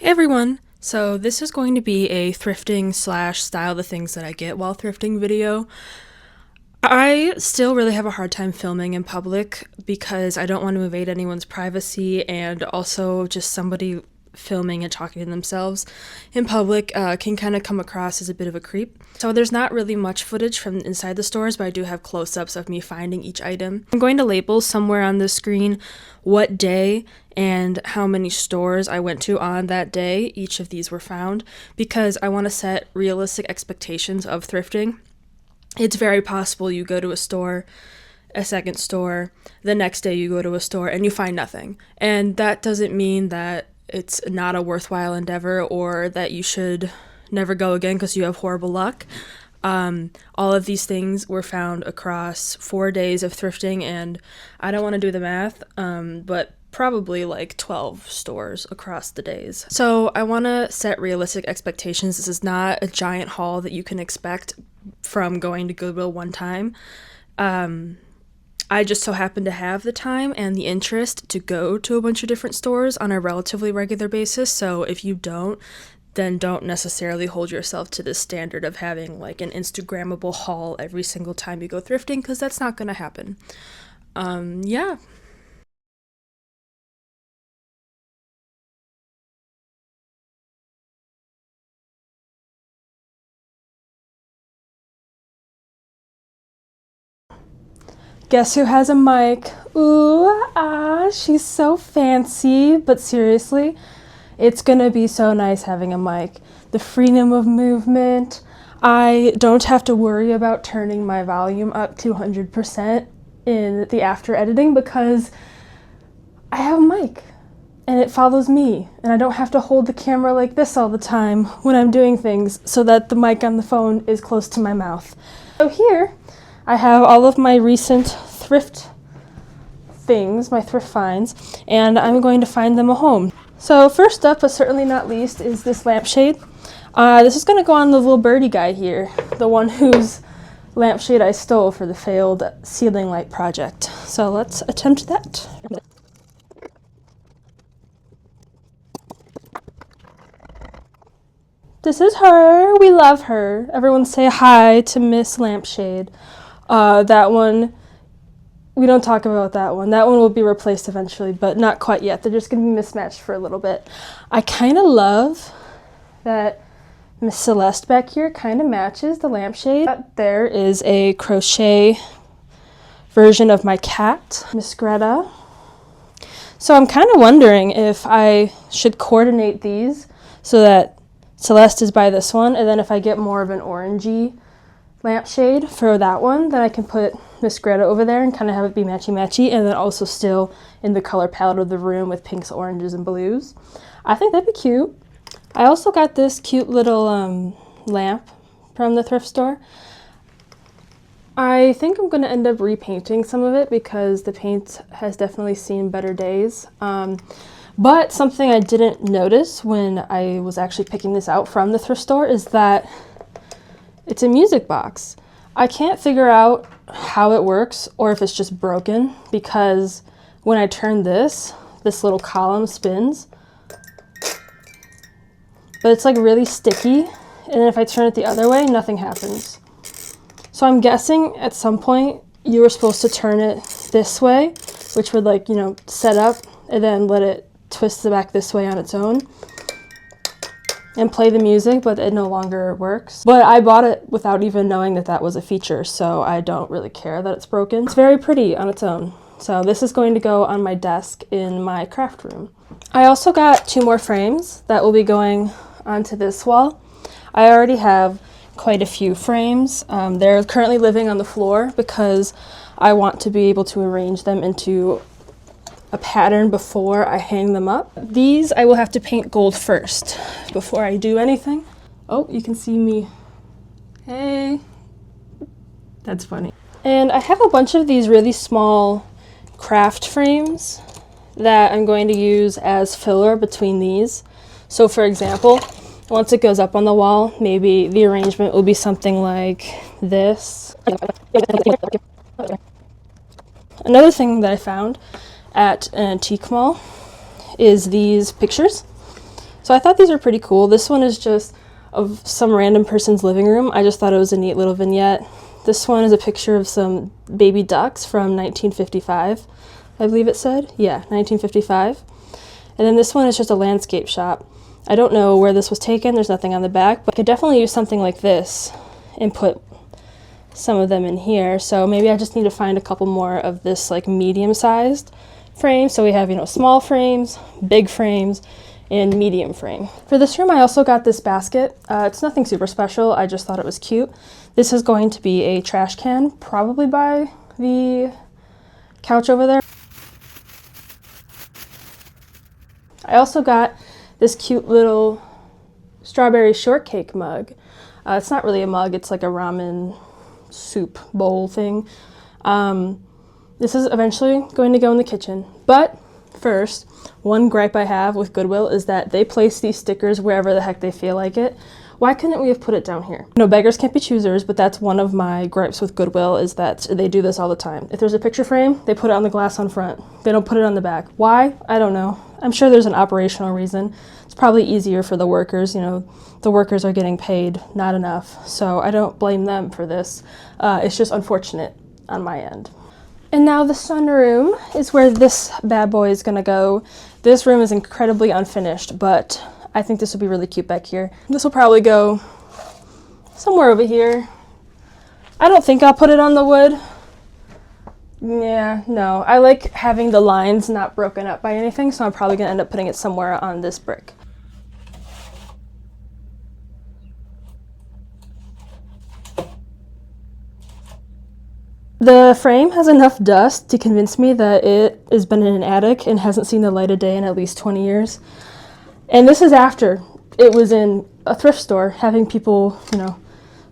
Hey everyone! So this is going to be a thrifting slash style the things that I get while thrifting video. I still really have a hard time filming in public because I don't want to invade anyone's privacy, and also just somebody filming and talking to themselves in public can kind of come across as a bit of a creep. So there's not really much footage from inside the stores, but I do have close-ups of me finding each item. I'm going to label somewhere on the screen what day and how many stores I went to on that day each of these were found, because I want to set realistic expectations of thrifting. It's very possible you go to a store, a second store, the next day you go to a store and you find nothing. And that doesn't mean that it's not a worthwhile endeavor or that you should never go again because you have horrible luck. All of these things were found across 4 days of thrifting, and I don't want to do the math, but probably like 12 stores across the days. So I want to set realistic expectations. This is not a giant haul that you can expect from going to Goodwill one time. I just so happen to have the time and the interest to go to a bunch of different stores on a relatively regular basis. So if you don't, then don't necessarily hold yourself to this standard of having like an Instagrammable haul every single time you go thrifting, because that's not going to happen. Yeah. Guess who has a mic? Ooh, she's so fancy, but seriously, it's gonna be so nice having a mic. The freedom of movement. I don't have to worry about turning my volume up to 100% in the after editing because I have a mic and it follows me, and I don't have to hold the camera like this all the time when I'm doing things so that the mic on the phone is close to my mouth. So here, I have all of my recent thrift things, my thrift finds, and I'm going to find them a home. So first up, but certainly not least, is this lampshade. This is going to go on the little birdie guy here, the one whose lampshade I stole for the failed ceiling light project. So let's attempt that. This is her. We love her. Everyone say hi to Miss Lampshade. That one, we don't talk about that one. That one will be replaced eventually, but not quite yet. They're just going to be mismatched for a little bit. I kind of love that Miss Celeste back here kind of matches the lampshade. There is a crochet version of my cat, Miss Greta. So I'm kind of wondering if I should coordinate these so that Celeste is by this one, and then if I get more of an orangey lampshade for that one, then I can put Miss Greta over there and kind of have it be matchy-matchy, and then also still in the color palette of the room with pinks, oranges, and blues. I think that'd be cute. I also got this cute little lamp from the thrift store. I think I'm going to end up repainting some of it because the paint has definitely seen better days. But something I didn't notice when I was actually picking this out from the thrift store is that it's a music box. I can't figure out how it works or if it's just broken, because when I turn this little column spins, but it's like really sticky, and then if I turn it the other way, nothing happens. So I'm guessing at some point you were supposed to turn it this way, which would like, set up and then let it twist the back this way on its own and play the music, but it no longer works. But I bought it without even knowing that that was a feature, so I don't really care that it's broken. It's very pretty on its own. So this is going to go on my desk in my craft room. I also got 2 more frames that will be going onto this wall. I already have quite a few frames. They're currently living on the floor because I want to be able to arrange them into a pattern before I hang them up. These I will have to paint gold first before I do anything. Oh, you can see me. Hey. That's funny. And I have a bunch of these really small craft frames that I'm going to use as filler between these. So for example, once it goes up on the wall, maybe the arrangement will be something like this. Another thing that I found at an antique mall is these pictures. So I thought these are pretty cool. This one is just of some random person's living room. I just thought it was a neat little vignette. This one is a picture of some baby ducks from 1955. I believe it said. Yeah, 1955. And then this one is just a landscape shot. I don't know where this was taken. There's nothing on the back, but I could definitely use something like this and put some of them in here. So maybe I just need to find a couple more of this like medium-sized frame. So we have, small frames, big frames, and medium frame. For this room, I also got this basket. It's nothing super special. I just thought it was cute. This is going to be a trash can, probably by the couch over there. I also got this cute little strawberry shortcake mug. It's not really a mug, it's like a ramen soup bowl thing. This is eventually going to go in the kitchen, but first, one gripe I have with Goodwill is that they place these stickers wherever the heck they feel like it. Why couldn't we have put it down here? No, beggars can't be choosers, but that's one of my gripes with Goodwill is that they do this all the time. If there's a picture frame, they put it on the glass on front. They don't put it on the back. Why? I don't know. I'm sure there's an operational reason. It's probably easier for the workers. The workers are getting paid not enough, so I don't blame them for this. It's just unfortunate on my end. And now the sunroom is where this bad boy is gonna go. This room is incredibly unfinished, but I think this will be really cute back here. This will probably go somewhere over here. I don't think I'll put it on the wood. Yeah, no. I like having the lines not broken up by anything, so I'm probably gonna end up putting it somewhere on this brick. The frame has enough dust to convince me that it has been in an attic and hasn't seen the light of day in at least 20 years. And this is after it was in a thrift store having people,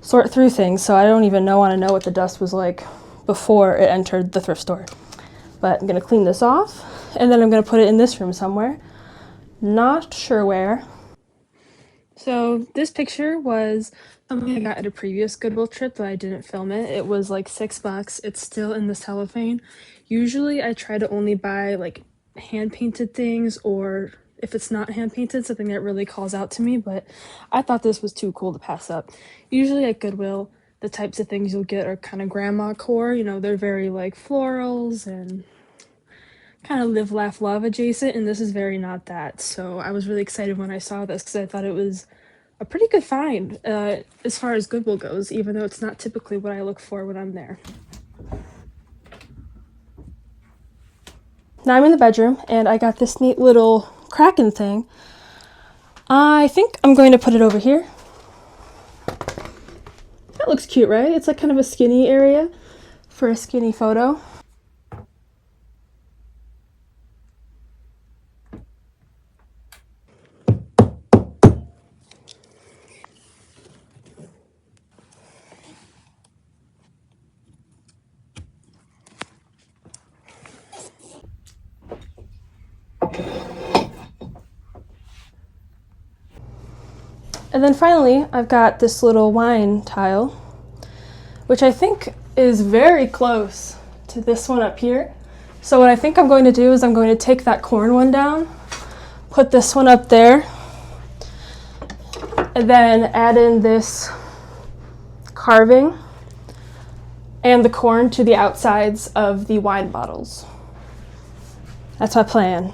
sort through things. So I don't even want to know what the dust was like before it entered the thrift store. But I'm going to clean this off and then I'm going to put it in this room somewhere. Not sure where. So this picture was something I got at a previous Goodwill trip, but I didn't film it. It was like $6. It's still in the cellophane. Usually I try to only buy like hand-painted things, or if it's not hand-painted, something that really calls out to me, but I thought this was too cool to pass up. Usually at Goodwill, the types of things you'll get are kind of grandma core. They're very like florals and kind of live, laugh, love adjacent, and this is very not that. So I was really excited when I saw this because I thought it was a pretty good find as far as Goodwill goes, even though it's not typically what I look for when I'm there. Now I'm in the bedroom and I got this neat little Kraken thing. I think I'm going to put it over here. That looks cute, right? It's like kind of a skinny area for a skinny photo. And then finally, I've got this little wine tile, which I think is very close to this one up here. So what I think I'm going to do is I'm going to take that corn one down, put this one up there, and then add in this carving and the corn to the outsides of the wine bottles. That's my plan.